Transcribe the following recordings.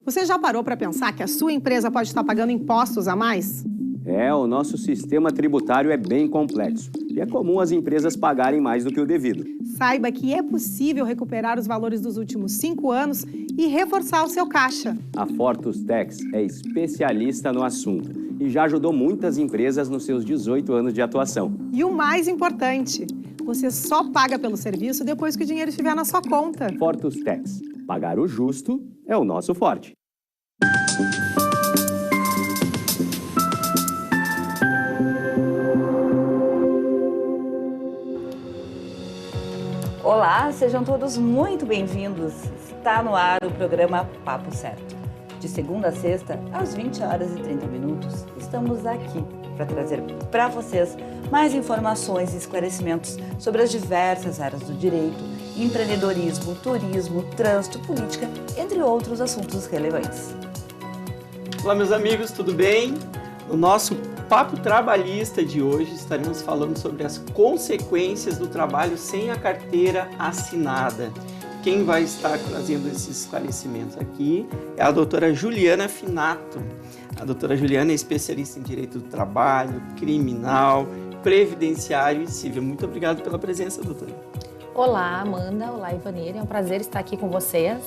Você já parou para pensar que a sua empresa pode estar pagando impostos a mais? O nosso sistema tributário é bem complexo e é comum as empresas pagarem mais do que o devido. Saiba que é possível recuperar os valores dos últimos 5 anos e reforçar o seu caixa. A Fortus Tax é especialista no assunto e já ajudou muitas empresas nos seus 18 anos de atuação. E o mais importante, você só paga pelo serviço depois que o dinheiro estiver na sua conta. Fortus Tax. Pagar o justo é o nosso forte. Olá, sejam todos muito bem-vindos. Está no ar o programa Papo Certo. De segunda a sexta, às 20 horas e 30 minutos, estamos aqui para trazer para vocês mais informações e esclarecimentos sobre as diversas áreas do direito, empreendedorismo, turismo, trânsito, política, entre outros assuntos relevantes. Olá, meus amigos, tudo bem? No nosso Papo Trabalhista de hoje, estaremos falando sobre as consequências do trabalho sem a carteira assinada. Quem vai estar trazendo esses esclarecimentos aqui é a doutora Juliana Finato. A doutora Juliana é especialista em direito do trabalho, criminal, previdenciário e civil. Muito obrigado pela presença, doutora. Olá, Amanda. Olá, Ivaneira. É um prazer estar aqui com vocês.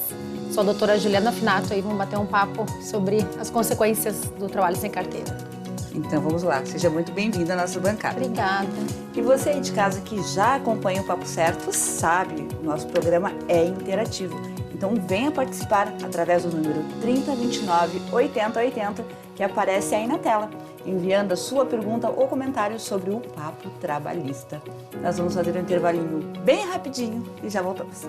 Sou a doutora Juliana Finato e vamos bater um papo sobre as consequências do trabalho sem carteira. Então vamos lá, seja muito bem-vinda à nossa bancada. Obrigada. E você aí de casa que já acompanha o Papo Certo sabe, nosso programa é interativo. Então venha participar através do número 3029 8080 que aparece aí na tela, enviando a sua pergunta ou comentário sobre o Papo Trabalhista. Nós vamos fazer um intervalinho bem rapidinho e já voltamos.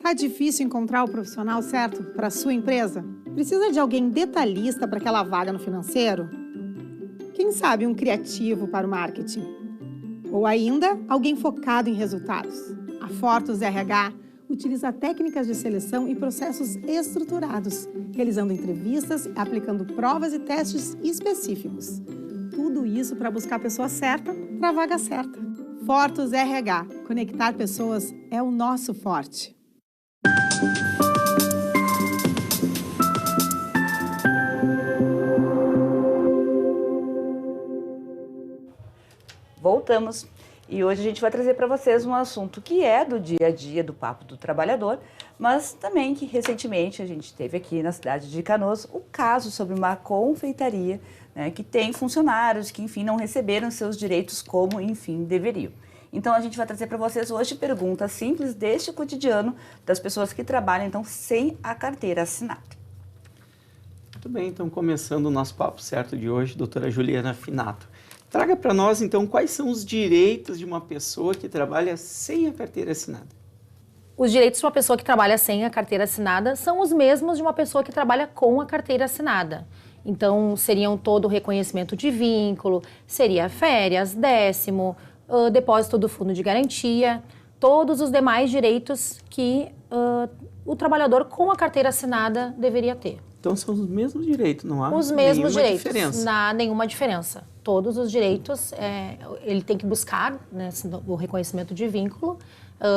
Tá difícil encontrar o profissional certo para a sua empresa? Precisa de alguém detalhista para aquela vaga no financeiro? Quem sabe um criativo para o marketing? Ou ainda, alguém focado em resultados? A Fortus RH utiliza técnicas de seleção e processos estruturados, realizando entrevistas e aplicando provas e testes específicos. Tudo isso para buscar a pessoa certa para a vaga certa. Fortus RH. Conectar pessoas é o nosso forte. Voltamos e hoje a gente vai trazer para vocês um assunto que é do dia a dia do Papo do Trabalhador, mas também que recentemente a gente teve aqui na cidade de Canoas o caso sobre uma confeitaria, né, que tem funcionários que, enfim, não receberam seus direitos como, enfim, deveriam. Então a gente vai trazer para vocês hoje perguntas simples deste cotidiano das pessoas que trabalham então sem a carteira assinada. Muito bem, então começando o nosso Papo Certo de hoje, doutora Juliana Finato. Traga para nós então quais são os direitos de uma pessoa que trabalha sem a carteira assinada. Os direitos de uma pessoa que trabalha sem a carteira assinada são os mesmos de uma pessoa que trabalha com a carteira assinada. Então seriam todo o reconhecimento de vínculo, seria férias, décimo, depósito do fundo de garantia, todos os demais direitos que o trabalhador com a carteira assinada deveria ter. Então são os mesmos direitos, não há os mesmos nenhuma direitos, diferença. Não há nenhuma diferença. Todos os direitos, ele tem que buscar, né, o reconhecimento de vínculo,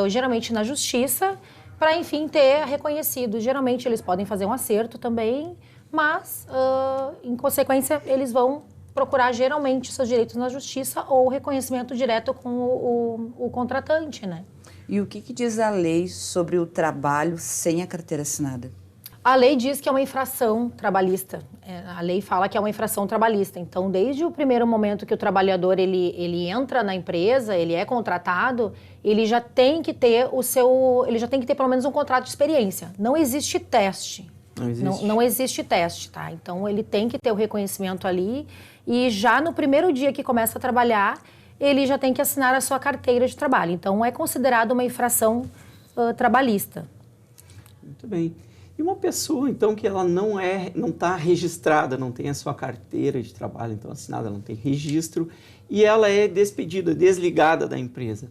geralmente na justiça, para, enfim, ter reconhecido. Geralmente eles podem fazer um acerto também, mas, em consequência, eles vão procurar geralmente seus direitos na justiça ou reconhecimento direto com o contratante, né? E o que diz a lei sobre o trabalho sem a carteira assinada? A lei diz que é uma infração trabalhista. A lei fala que é uma infração trabalhista. Então, desde o primeiro momento que o trabalhador ele entra na empresa, ele é contratado, ele já tem que ter ele já tem que ter pelo menos um contrato de experiência. Não existe teste. Não existe teste, tá? Então, ele tem que ter o reconhecimento ali e já no primeiro dia que começa a trabalhar, ele já tem que assinar a sua carteira de trabalho. Então, é considerado uma infração trabalhista. Muito bem. E uma pessoa, então, que ela não está registrada, não tem a sua carteira de trabalho, então assinada, não tem registro, e ela é despedida, desligada da empresa.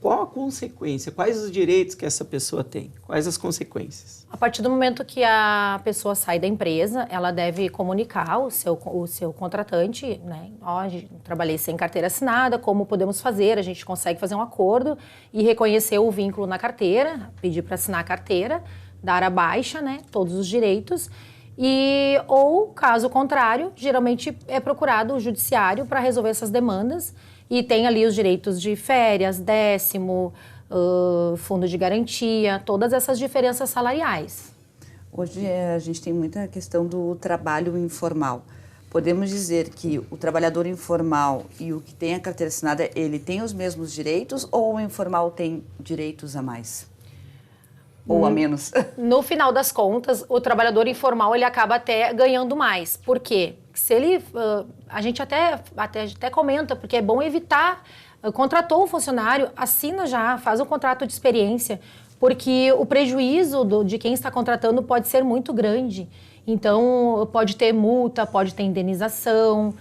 qual a consequência? Quais os direitos que essa pessoa tem? Quais as consequências? A partir do momento que a pessoa sai da empresa, ela deve comunicar o seu contratante, né? Ó, trabalhei sem carteira assinada, como podemos fazer? A gente consegue fazer um acordo e reconhecer o vínculo na carteira, pedir para assinar a carteira, dar a baixa, né? Todos os direitos. Ou, caso contrário, geralmente é procurado o judiciário para resolver essas demandas e tem ali os direitos de férias, 10º, fundo de garantia, todas essas diferenças salariais. Hoje a gente tem muita questão do trabalho informal. Podemos dizer que o trabalhador informal e o que tem a carteira assinada, ele tem os mesmos direitos ou o informal tem direitos a mais? Ou a menos? No final das contas, o trabalhador informal ele acaba até ganhando mais. Por quê? Se ele, a gente até comenta, porque é bom evitar, contratou um funcionário, assina já, faz um contrato de experiência, porque o prejuízo de quem está contratando pode ser muito grande. Então, pode ter multa, pode ter indenização,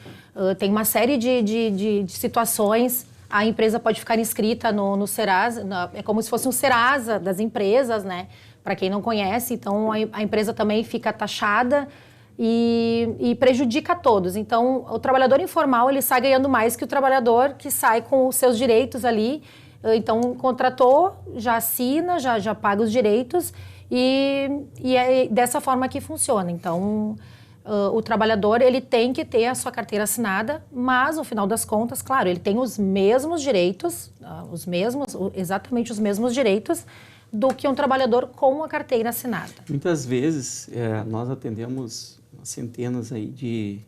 tem uma série de situações. A empresa pode ficar inscrita no Serasa, é como se fosse um Serasa das empresas, né? Para quem não conhece, então a empresa também fica taxada e prejudica a todos. Então, o trabalhador informal, ele sai ganhando mais que o trabalhador que sai com os seus direitos ali. Então, contratou, já assina, já paga os direitos e é dessa forma que funciona. Então, o trabalhador, ele tem que ter a sua carteira assinada, mas, no final das contas, claro, ele tem os mesmos direitos, exatamente os mesmos direitos do que um trabalhador com a carteira assinada. Muitas vezes, nós atendemos centenas aí de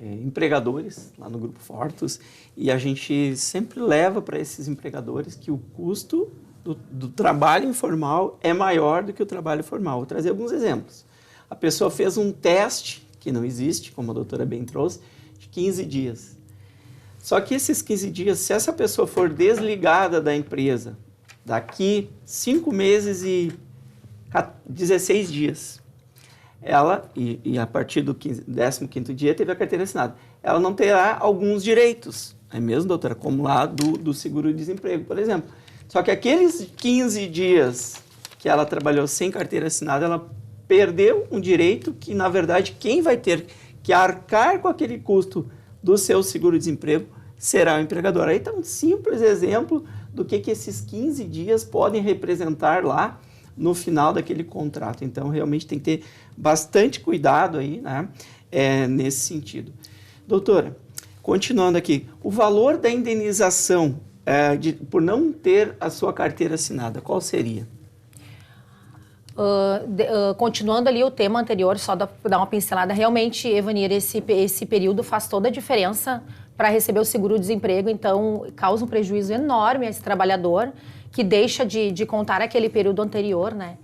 empregadores lá no Grupo Fortus e a gente sempre leva para esses empregadores que o custo do trabalho informal é maior do que o trabalho formal. Vou trazer alguns exemplos. A pessoa fez um teste, que não existe, como a doutora bem trouxe, de 15 dias. Só que esses 15 dias, se essa pessoa for desligada da empresa daqui 5 meses e 16 dias, ela, e a partir do 15º dia, teve a carteira assinada, ela não terá alguns direitos, é mesmo, doutora? Como lá do seguro-desemprego, por exemplo. Só que aqueles 15 dias que ela trabalhou sem carteira assinada, ela perdeu um direito que, na verdade, quem vai ter que arcar com aquele custo do seu seguro-desemprego será o empregador. Aí está um simples exemplo do que esses 15 dias podem representar lá no final daquele contrato. Então, realmente tem que ter bastante cuidado aí, né, nesse sentido. Doutora, continuando aqui, o valor da indenização por não ter a sua carteira assinada, qual seria? Continuando ali o tema anterior, só dar uma pincelada, realmente, Evanir, esse período faz toda a diferença para receber o seguro-desemprego, então causa um prejuízo enorme a esse trabalhador que deixa de contar aquele período anterior, né?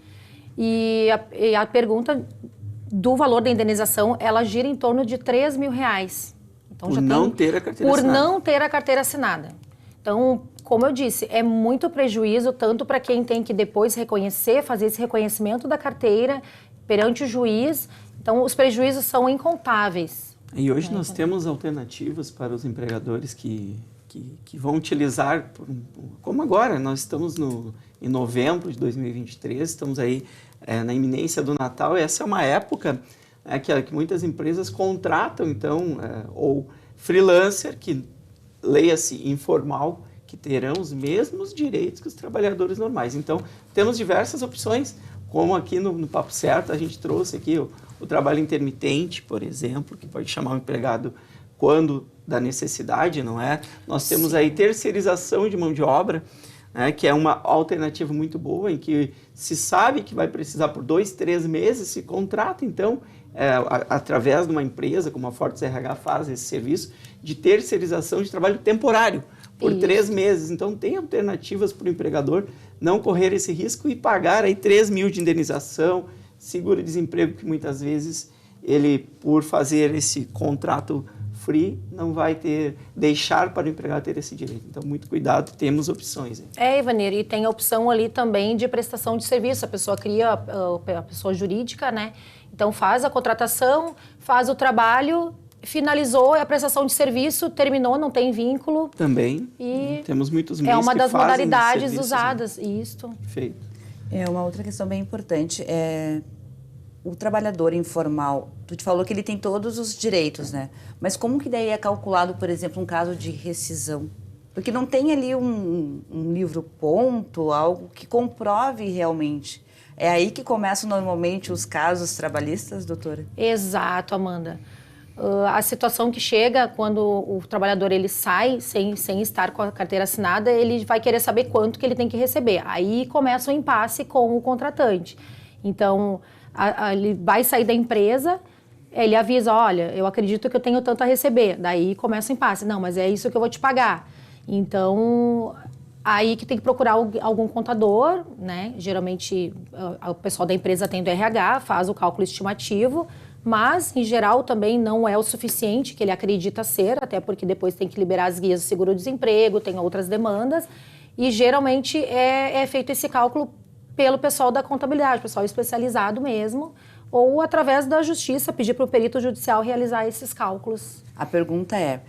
E a pergunta do valor da indenização, ela gira em torno de R$3.000. Então, por não ter a carteira assinada. Por não ter a carteira assinada. Então, como eu disse, é muito prejuízo, tanto para quem tem que depois fazer esse reconhecimento da carteira perante o juiz. Então, os prejuízos são incontáveis. E hoje nós temos alternativas para os empregadores que vão utilizar, como agora, nós estamos em novembro de 2023, estamos aí na iminência do Natal, e essa é uma época que muitas empresas contratam, então, ou freelancer, que leia-se informal, que terão os mesmos direitos que os trabalhadores normais. Então, temos diversas opções, como aqui no Papo Certo, a gente trouxe aqui o trabalho intermitente, por exemplo, que pode chamar o empregado quando da necessidade, não é? Nós temos aí terceirização de mão de obra, né, que é uma alternativa muito boa, em que se sabe que vai precisar por 2, 3 meses, se contrata, então, através de uma empresa, como a Fortus RH faz esse serviço, de terceirização de trabalho temporário, por 3 meses. Então, tem alternativas para o empregador não correr esse risco e pagar aí 3 mil de indenização, seguro-desemprego, que muitas vezes ele, por fazer esse contrato free, não vai deixar para o empregado ter esse direito. Então, muito cuidado, temos opções. Ivanir, e tem a opção ali também de prestação de serviço. A pessoa cria a pessoa jurídica, né? Então, faz a contratação, faz o trabalho, finalizou a prestação de serviço, terminou, não tem vínculo. Também. E temos muitos meios é uma que das fazem modalidades serviços, usadas, né? isto. Perfeito. Uma outra questão bem importante é o trabalhador informal. Tu te falou que ele tem todos os direitos, né? Mas como que daí é calculado, por exemplo, um caso de rescisão? Porque não tem ali um livro-ponto, algo que comprove realmente. É aí que começam normalmente os casos trabalhistas, doutora? Exato, Amanda. A situação que chega quando o trabalhador ele sai sem estar com a carteira assinada, ele vai querer saber quanto que ele tem que receber. Aí começa o impasse com o contratante. Então, ele vai sair da empresa, ele avisa, olha, eu acredito que eu tenho tanto a receber. Daí começa o impasse. Não, mas é isso que eu vou te pagar. Então, aí que tem que procurar algum contador, né? Geralmente, o pessoal da empresa tem do RH, faz o cálculo estimativo, mas, em geral, também não é o suficiente que ele acredita ser, até porque depois tem que liberar as guias do seguro-desemprego, tem outras demandas, e geralmente é feito esse cálculo pelo pessoal da contabilidade, pessoal especializado mesmo, ou através da justiça, pedir para o perito judicial realizar esses cálculos. A pergunta é,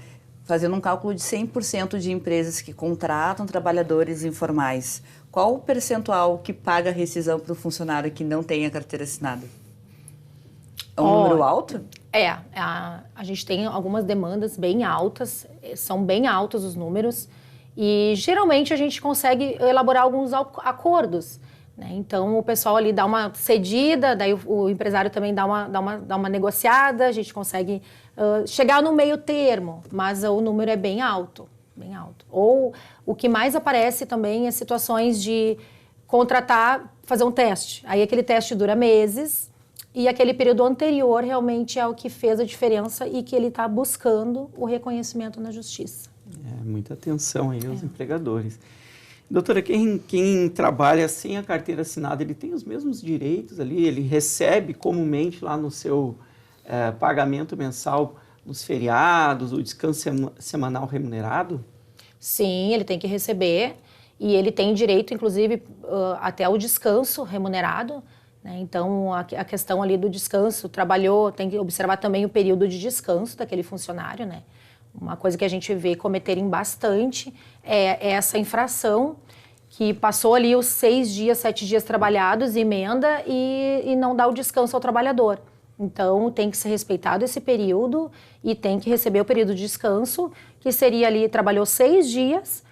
fazendo um cálculo de 100% de empresas que contratam trabalhadores informais, qual o percentual que paga a rescisão para o funcionário que não tem a carteira assinada? É um número alto? A gente tem algumas demandas bem altas, são bem altos os números, e geralmente a gente consegue elaborar alguns acordos, né? Então o pessoal ali dá uma cedida, daí o empresário também dá uma negociada, a gente consegue chegar no meio termo, mas o número é bem alto, bem alto. Ou o que mais aparece também é situações de contratar, fazer um teste, aí aquele teste dura meses, e aquele período anterior realmente é o que fez a diferença e que ele está buscando o reconhecimento na justiça. Muita atenção aí aos empregadores. Doutora, quem trabalha sem a carteira assinada, ele tem os mesmos direitos ali? Ele recebe comumente lá no seu pagamento mensal nos feriados, o descanso semanal remunerado? Sim, ele tem que receber e ele tem direito, inclusive, até ao descanso remunerado. Então, a questão ali do descanso, trabalhou, tem que observar também o período de descanso daquele funcionário, né? Uma coisa que a gente vê cometerem bastante é essa infração que passou ali os 6 dias, 7 dias trabalhados, emenda e não dá o descanso ao trabalhador. Então, tem que ser respeitado esse período e tem que receber o período de descanso, que seria ali, trabalhou 6 dias,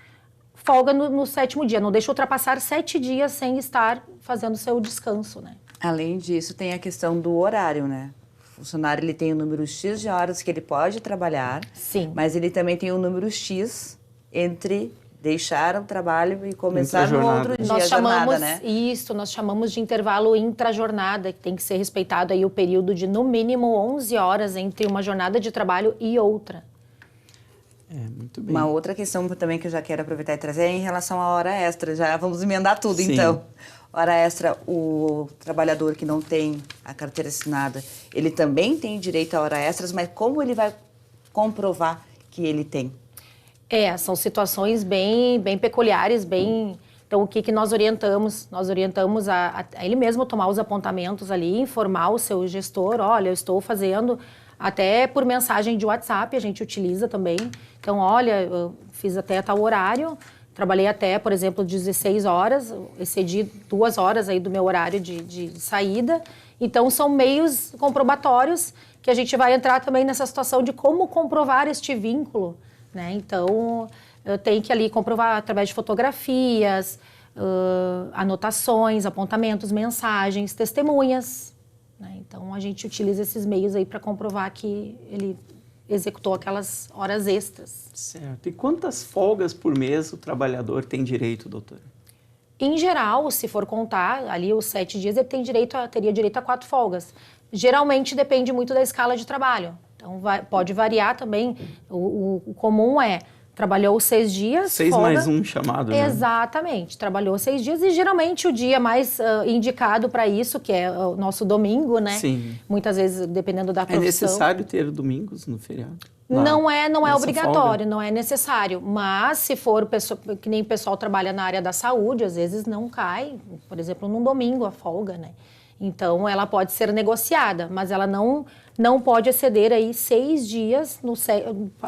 folga no 7º dia, não deixa ultrapassar 7 dias sem estar fazendo seu descanso, né? Além disso, tem a questão do horário, né? O funcionário ele tem o número X de horas que ele pode trabalhar, Sim. Mas ele também tem o número X entre deixar o trabalho e começar no outro dia a jornada, né? Isso, nós chamamos de intervalo intra-jornada, que tem que ser respeitado aí o período de no mínimo 11 horas entre uma jornada de trabalho e outra. Muito bem. Uma outra questão também que eu já quero aproveitar e trazer é em relação à hora extra. Já vamos emendar tudo, Sim. Então. Hora extra, o trabalhador que não tem a carteira assinada, ele também tem direito a hora extras, mas como ele vai comprovar que ele tem? São situações bem peculiares, Então, o que nós orientamos? Nós orientamos a ele mesmo tomar os apontamentos ali, informar o seu gestor, olha, eu estou fazendo, até por mensagem de WhatsApp, a gente utiliza também. Então, olha, eu fiz até tal horário, trabalhei até, por exemplo, 16 horas, excedi 2 horas aí do meu horário de saída. Então, são meios comprobatórios que a gente vai entrar também nessa situação de como comprovar este vínculo, né? Então, eu tenho que ali comprovar através de fotografias, anotações, apontamentos, mensagens, testemunhas, né? Então, a gente utiliza esses meios aí para comprovar que ele executou aquelas horas extras. Certo. E quantas folgas por mês o trabalhador tem direito, doutora? Em geral, se for contar ali os 7 dias, ele teria direito a 4 folgas. Geralmente depende muito da escala de trabalho. Então pode variar também. O comum é trabalhou 6 dias, 6 folga. mais um chamado, né? Exatamente. Trabalhou 6 dias e geralmente o dia mais indicado para isso, que é o nosso domingo, né? Sim. Muitas vezes, dependendo da profissão. É necessário ter domingos no feriado? Não é obrigatório, folga. não é necessário. Mas se for que nem o pessoal trabalha na área da saúde, às vezes não cai, por exemplo, num domingo a folga, né? Então, ela pode ser negociada, mas ela não pode exceder aí 6 dias,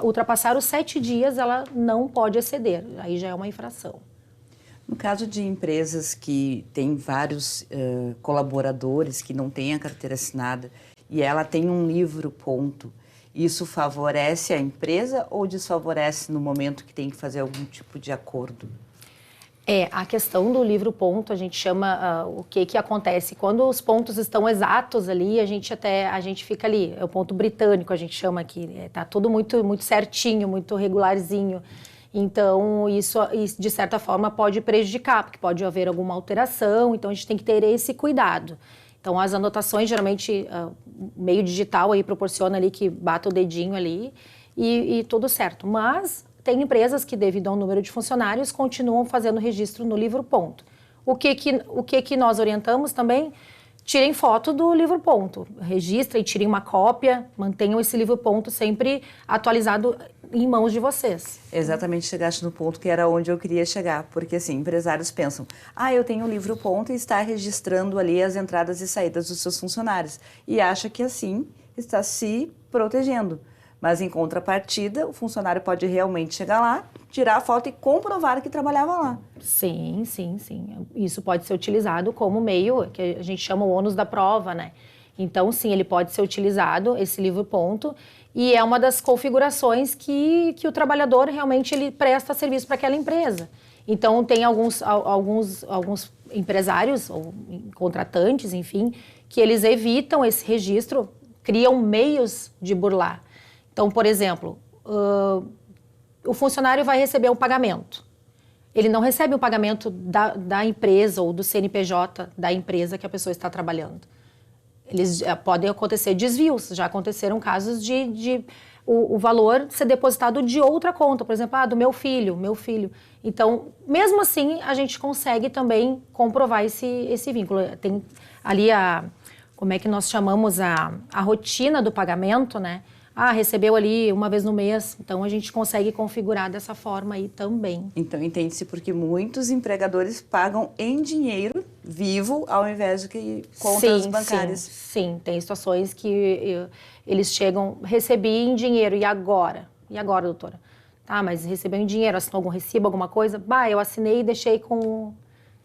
ultrapassar os 7 dias, ela não pode exceder, aí já é uma infração. No caso de empresas que têm vários colaboradores que não têm a carteira assinada e ela tem um livro ponto, isso favorece a empresa ou desfavorece no momento que tem que fazer algum tipo de acordo? A questão do livro ponto, a gente chama o que acontece. Quando os pontos estão exatos ali, a gente fica ali, é o ponto britânico, a gente chama aqui, tá tudo muito, muito certinho, muito regularzinho. Então, isso, de certa forma, pode prejudicar, porque pode haver alguma alteração, então a gente tem que ter esse cuidado. Então, as anotações, geralmente, meio digital aí proporciona ali que bata o dedinho ali e tudo certo. Mas tem empresas que, devido ao número de funcionários, continuam fazendo registro no livro ponto. O que nós orientamos também? Tirem foto do livro ponto, registrem, tirem uma cópia, mantenham esse livro ponto sempre atualizado em mãos de vocês. Exatamente, chegaste no ponto que era onde eu queria chegar, porque assim, empresários pensam, eu tenho um livro ponto e está registrando ali as entradas e saídas dos seus funcionários, e acha que assim está se protegendo. Mas, em contrapartida, o funcionário pode realmente chegar lá, tirar a foto e comprovar que trabalhava lá. Sim. Isso pode ser utilizado como meio, que a gente chama o ônus da prova, né? Então, sim, ele pode ser utilizado, esse livro ponto, e é uma das configurações que o trabalhador realmente ele presta serviço para aquela empresa. Então, tem alguns empresários, ou contratantes, enfim, que eles evitam esse registro, criam meios de burlar. Então, por exemplo, o funcionário vai receber um pagamento. Ele não recebe o pagamento da empresa ou do CNPJ da empresa que a pessoa está trabalhando. Podem acontecer desvios, já aconteceram casos de o valor ser depositado de outra conta, por exemplo, do meu filho. Então, mesmo assim, a gente consegue também comprovar esse vínculo. Tem ali como é que nós chamamos a rotina do pagamento, né? Recebeu ali uma vez no mês, então a gente consegue configurar dessa forma aí também. Então, entende-se porque muitos empregadores pagam em dinheiro vivo ao invés de que contas bancárias. Sim, tem situações que eles chegam, recebi em dinheiro, e agora? E agora, doutora? Tá, mas recebeu em dinheiro, assinou algum recibo, alguma coisa? Eu assinei e deixei com...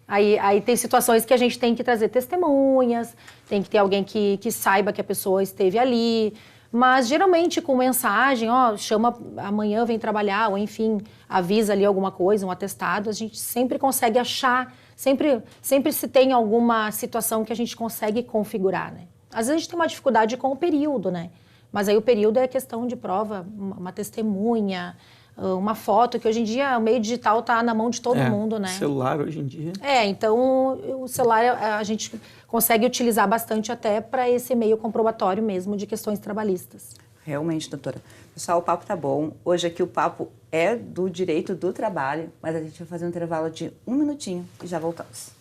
Aí tem situações que a gente tem que trazer testemunhas, tem que ter alguém que saiba que a pessoa esteve ali... Mas, geralmente, com mensagem, chama amanhã, vem trabalhar, ou enfim, avisa ali alguma coisa, um atestado, a gente sempre consegue achar, sempre se tem alguma situação que a gente consegue configurar, né? Às vezes a gente tem uma dificuldade com o período, né? Mas aí o período é questão de prova, uma testemunha, uma foto, que hoje em dia o meio digital está na mão de todo mundo, né? Celular hoje em dia. Então o celular a gente consegue utilizar bastante até para esse meio comprobatório mesmo de questões trabalhistas. Realmente, doutora. Pessoal, o papo tá bom. Hoje aqui o papo é do direito do trabalho, mas a gente vai fazer um intervalo de 1 minutinho e já voltamos.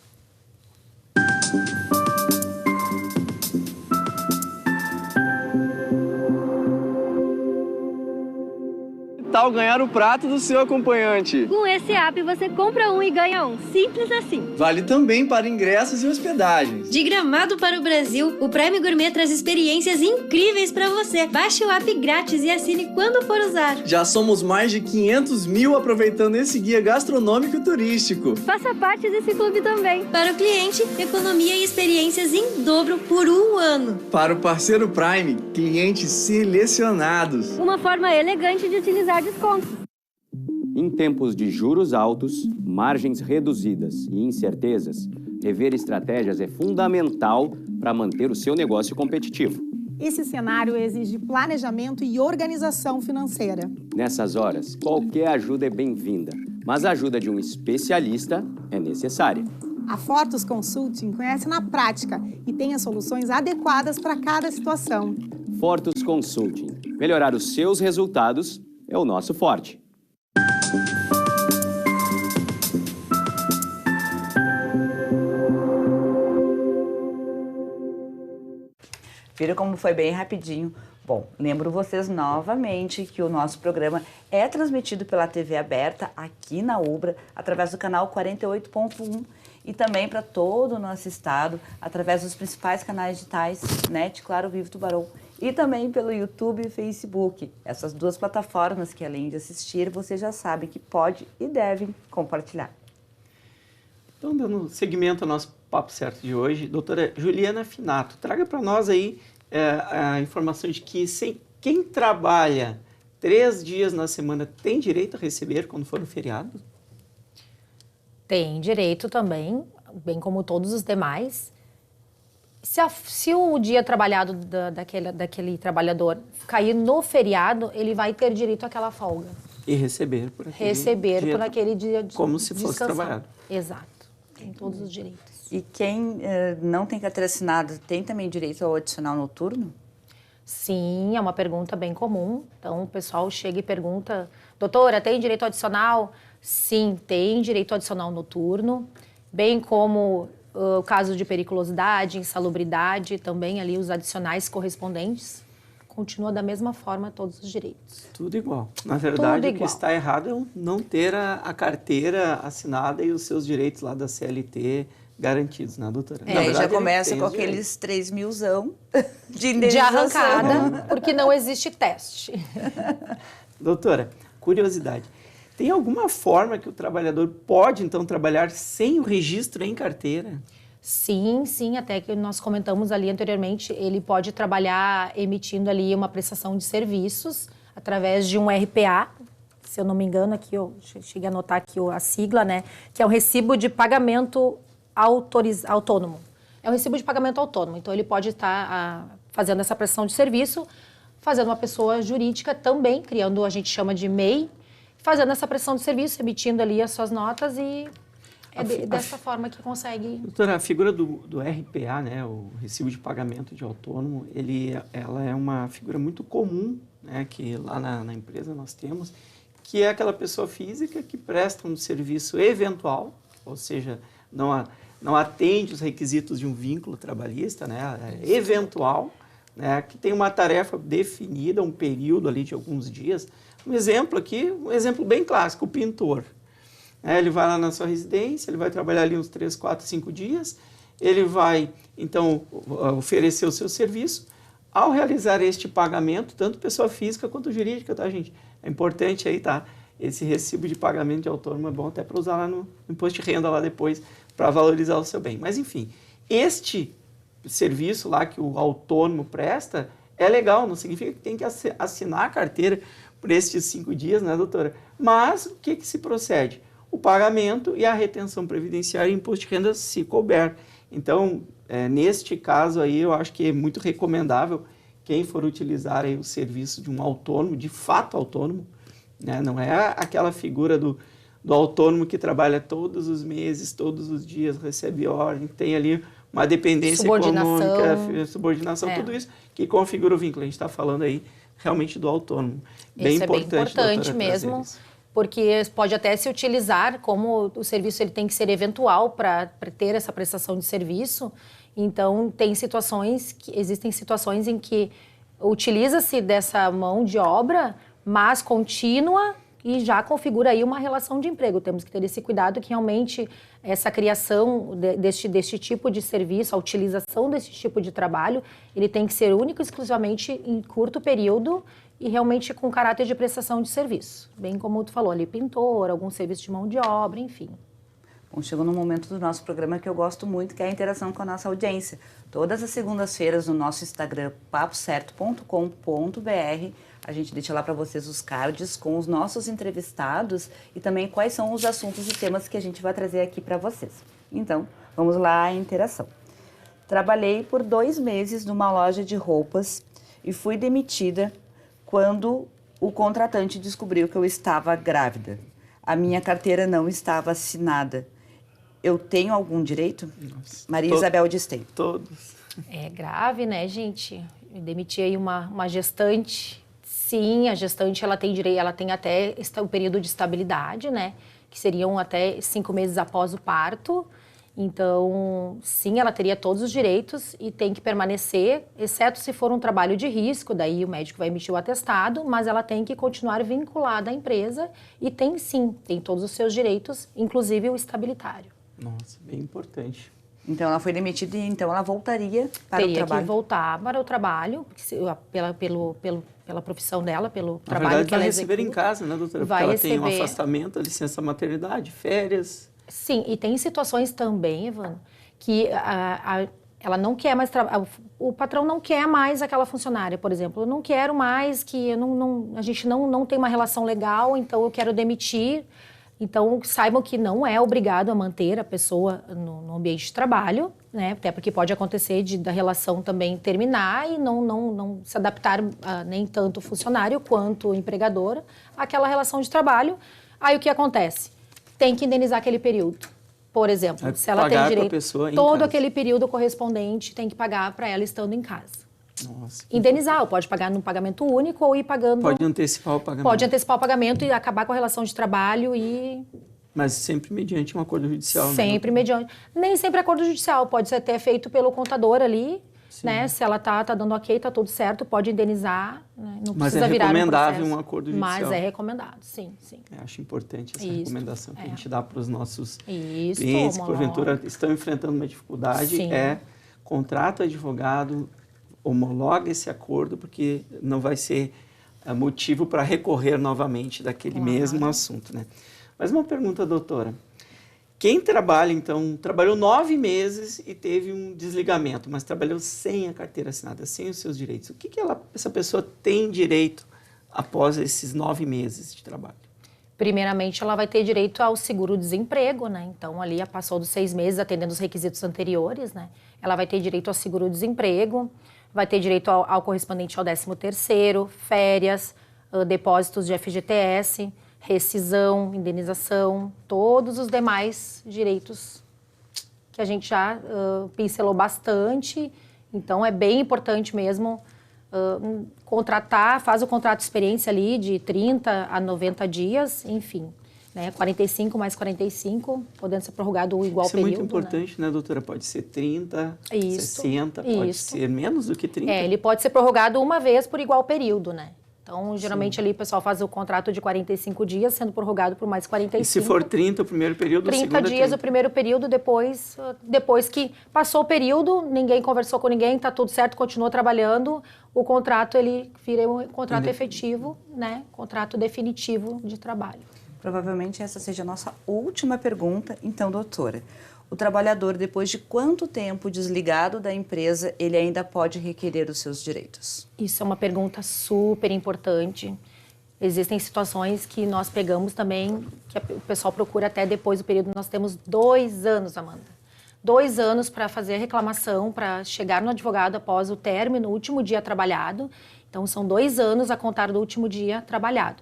Tal ganhar o prato do seu acompanhante. Com esse app você compra um e ganha um. Simples assim. Vale também para ingressos e hospedagens. De Gramado para o Brasil, o Prime Gourmet traz experiências incríveis para você. Baixe o app grátis e assine quando for usar. Já somos mais de 500 mil aproveitando esse guia gastronômico e turístico. Faça parte desse clube também. Para o cliente, economia e experiências em dobro por 1 ano. Para o parceiro Prime, clientes selecionados. Uma forma elegante de utilizar descontos. Em tempos de juros altos, margens reduzidas e incertezas, rever estratégias é fundamental para manter o seu negócio competitivo. Esse cenário exige planejamento e organização financeira. Nessas horas, qualquer ajuda é bem-vinda, mas a ajuda de um especialista é necessária. A Fortus Consulting conhece na prática e tem as soluções adequadas para cada situação. Fortus Consulting. Melhorar os seus resultados é o nosso forte. Viram como foi bem rapidinho? Bom, lembro vocês novamente que o nosso programa é transmitido pela TV aberta aqui na Ubra, através do canal 48.1. e também para todo o nosso estado, através dos principais canais digitais, NET, Claro, Vivo, Tubarão, e também pelo YouTube e Facebook. Essas duas plataformas que, além de assistir, vocês já sabem que pode e devem compartilhar. Então, dando seguimento ao nosso Papo Certo de hoje, doutora Juliana Finato, traga para nós aí a informação de que quem trabalha 3 dias na semana tem direito a receber quando for um feriado? Tem direito também, bem como todos os demais. Se o dia trabalhado daquele trabalhador cair no feriado, ele vai ter direito àquela folga. E receber por aquele dia de como se fosse trabalhado. Exato. Tem todos os direitos. E quem não tem carteira assinada tem também direito ao adicional noturno? Sim, é uma pergunta bem comum. Então, o pessoal chega e pergunta, doutora, tem direito adicional? Sim, tem direito adicional noturno, bem como o caso de periculosidade, insalubridade, também ali os adicionais correspondentes. Continua da mesma forma todos os direitos. Tudo igual. Na verdade, Tudo o que está errado é não ter a carteira assinada e os seus direitos lá da CLT garantidos, né, doutora? Na verdade, já começa com aqueles 3.000zão de indenização. De arrancada, porque não existe teste. Doutora, curiosidade. Tem alguma forma que o trabalhador pode, então, trabalhar sem o registro em carteira? Sim, até que nós comentamos ali anteriormente, ele pode trabalhar emitindo ali uma prestação de serviços através de um RPA, se eu não me engano, aqui eu cheguei a anotar aqui a sigla, né, que é o Recibo de Pagamento Autônomo. É um recibo de pagamento autônomo, então ele pode estar fazendo essa prestação de serviço, fazendo uma pessoa jurídica também, criando, a gente chama de MEI, fazendo essa prestação de serviço, emitindo ali as suas notas e dessa forma que consegue... Doutora, a figura do RPA, né, o Recibo de Pagamento de Autônomo, ela é uma figura muito comum, né, que lá na empresa nós temos, que é aquela pessoa física que presta um serviço eventual, ou seja, não atende os requisitos de um vínculo trabalhista, né, é eventual, né, que tem uma tarefa definida, um período ali de alguns dias. Um exemplo aqui, um exemplo bem clássico, o pintor. Ele vai lá na sua residência, ele vai trabalhar ali uns 3, 4, 5 dias, ele vai, então, oferecer o seu serviço. Ao realizar este pagamento, tanto pessoa física quanto jurídica, tá, gente? É importante aí, tá? Esse recibo de pagamento de autônomo é bom até para usar lá no imposto de renda lá depois, para valorizar o seu bem. Mas, enfim, este serviço lá que o autônomo presta é legal, não significa que tem que assinar a carteira por estes 5 dias, né, doutora? Mas o que se procede? O pagamento e a retenção previdenciária e imposto de renda se couber. Então, neste caso aí, eu acho que é muito recomendável quem for utilizar aí o serviço de um autônomo, de fato autônomo, né? Não é aquela figura do autônomo que trabalha todos os meses, todos os dias, recebe ordem, tem ali uma dependência econômica, subordinação, tudo isso que configura o vínculo. A gente está falando aí realmente do autônomo. Bem importante, bem importante mesmo, porque pode até se utilizar como o serviço ele tem que ser eventual para ter essa prestação de serviço. Então, existem situações em que utiliza-se dessa mão de obra, mas contínua e já configura aí uma relação de emprego. Temos que ter esse cuidado que realmente essa criação deste tipo de serviço, a utilização desse tipo de trabalho, ele tem que ser único e exclusivamente em curto período e realmente com caráter de prestação de serviço. Bem como tu falou ali, pintor, algum serviço de mão de obra, enfim. Bom, chegou no momento do nosso programa que eu gosto muito, que é a interação com a nossa audiência. Todas as segundas-feiras no nosso Instagram, papocerto.com.br, a gente deixa lá para vocês os cards com os nossos entrevistados e também quais são os assuntos e temas que a gente vai trazer aqui para vocês. Então, vamos lá à interação. Trabalhei por 2 meses numa loja de roupas e fui demitida quando o contratante descobriu que eu estava grávida. A minha carteira não estava assinada. Eu tenho algum direito? Nossa, Maria Isabel diz tem. Todos. É grave, né, gente? Eu demiti aí uma gestante. Sim, a gestante ela tem direito, ela tem até o período de estabilidade, né? Que seriam até 5 meses após o parto. Então, sim, ela teria todos os direitos e tem que permanecer, exceto se for um trabalho de risco, daí o médico vai emitir o atestado, mas ela tem que continuar vinculada à empresa e tem todos os seus direitos, inclusive o estabilitário. Nossa, bem importante. Então, ela foi demitida e então ela voltaria para o Teria trabalho. que voltar para o trabalho, pela profissão dela, pelo Na trabalho verdade, que ela vai receber em executa. casa, né, doutora? Vai Porque ela tem um receber. afastamento, licença maternidade, férias. Sim, e tem situações também, Evandro, que ela não quer mais o patrão não quer mais aquela funcionária, por exemplo. Eu não quero mais que a gente não tem uma relação legal, então eu quero demitir. Então, saibam que não é obrigado a manter a pessoa no ambiente de trabalho, né? Até porque pode acontecer da relação também terminar e não se adaptar nem tanto o funcionário quanto o empregador àquela relação de trabalho. Aí o que acontece? Tem que indenizar aquele período. Por exemplo, se ela tem Pagar pra direito, pessoa em todo casa. aquele período correspondente tem que pagar para ela estando em casa. Nossa. Indenizar, ou pode pagar num pagamento único ou ir pagando... Pode antecipar o pagamento. Pode antecipar o pagamento e acabar com a relação de trabalho e... Mas sempre mediante um acordo judicial. né? Sempre mediante. Nem sempre acordo judicial, pode ser até feito pelo contador ali, Sim. né? Se ela tá dando ok, tá tudo certo, pode indenizar, né? Não Mas precisa é virar recomendável processo. um acordo judicial. Mas é recomendado, sim. Eu acho importante essa Isso, recomendação que a é. gente dá para os nossos Isso, clientes que, homologa. porventura, estão enfrentando uma dificuldade, Sim. contrata advogado, homologa esse acordo, porque não vai ser motivo para recorrer novamente daquele mesmo assunto, né? Mas uma pergunta, doutora. Quem trabalha, então, trabalhou 9 meses e teve um desligamento, mas trabalhou sem a carteira assinada, sem os seus direitos, o que essa pessoa tem direito após esses 9 meses de trabalho? Primeiramente, ela vai ter direito ao seguro-desemprego, né? Então, ali, passou dos 6 meses, atendendo os requisitos anteriores, né? Ela vai ter direito ao seguro-desemprego, vai ter direito ao correspondente ao 13º, férias, depósitos de FGTS, rescisão, indenização, todos os demais direitos que a gente já pincelou bastante. Então, é bem importante mesmo contratar, faz o contrato de experiência ali de 30 a 90 dias, enfim, né? 45 mais 45, podendo ser prorrogado o igual Isso período. Isso é muito importante, né, doutora? Pode ser 30, Isso, 60, pode isso. ser menos do que 30. Ele pode ser prorrogado uma vez por igual período, né? Então, geralmente ali o pessoal faz o contrato de 45 dias, sendo prorrogado por mais 45. E se for 30 o primeiro período, o 30 segundo dias 30. o primeiro período, depois que passou o período, ninguém conversou com ninguém, tá tudo certo, continuou trabalhando, o contrato ele vira um contrato efetivo, né? Contrato definitivo de trabalho. Provavelmente essa seja a nossa última pergunta. Então, doutora, o trabalhador, depois de quanto tempo desligado da empresa, ele ainda pode requerer os seus direitos? Isso é uma pergunta super importante. Existem situações que nós pegamos também, que o pessoal procura até depois do período. Nós temos 2 anos, Amanda. 2 anos para fazer a reclamação, para chegar no advogado após o término, o último dia trabalhado. Então, são 2 anos a contar do último dia trabalhado.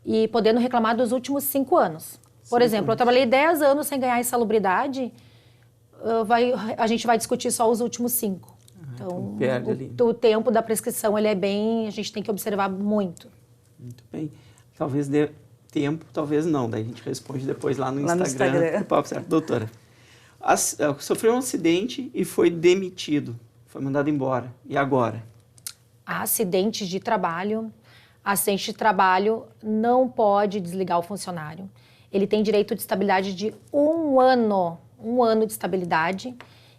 E podendo reclamar dos últimos 5 anos. Por exemplo, eu trabalhei 10 anos sem ganhar insalubridade, a gente vai discutir só os últimos 5. Então, perde ali. o tempo da prescrição, ele é bem... A gente tem que observar muito. Muito bem. Talvez dê tempo, talvez não. Daí a gente responde depois lá no Instagram. Instagram. Do Papo Certo. Doutora, sofreu um acidente e foi demitido. Foi mandado embora. E agora? Acidente de trabalho não pode desligar o funcionário. Ele tem direito de estabilidade de 1 ano. 1 ano de estabilidade.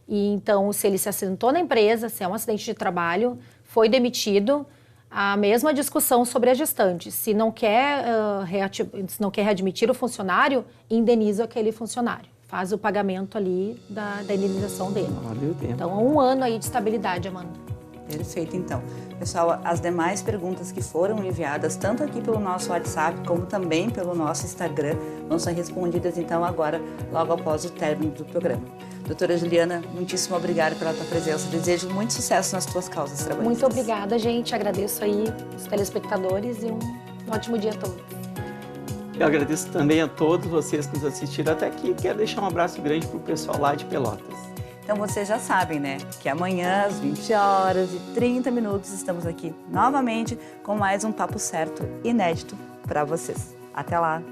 E então, se ele se acidentou na empresa, se é um acidente de trabalho, foi demitido, a mesma discussão sobre a gestante. Se não quer readmitir o funcionário, indeniza aquele funcionário. Faz o pagamento ali da indenização dele. Olha o tempo. Então, 1 ano aí de estabilidade, Amanda. Perfeito, então. Pessoal, as demais perguntas que foram enviadas, tanto aqui pelo nosso WhatsApp, como também pelo nosso Instagram, vão ser respondidas, então, agora, logo após o término do programa. Doutora Juliana, muitíssimo obrigada pela tua presença. Desejo muito sucesso nas tuas causas trabalhistas. Muito obrigada, gente. Agradeço aí os telespectadores e um ótimo dia a todos. Eu agradeço também a todos vocês que nos assistiram até aqui. Quero deixar um abraço grande para o pessoal lá de Pelotas. Então vocês já sabem, né? Que amanhã, às 20h30, estamos aqui novamente com mais um Papo Certo inédito para vocês. Até lá!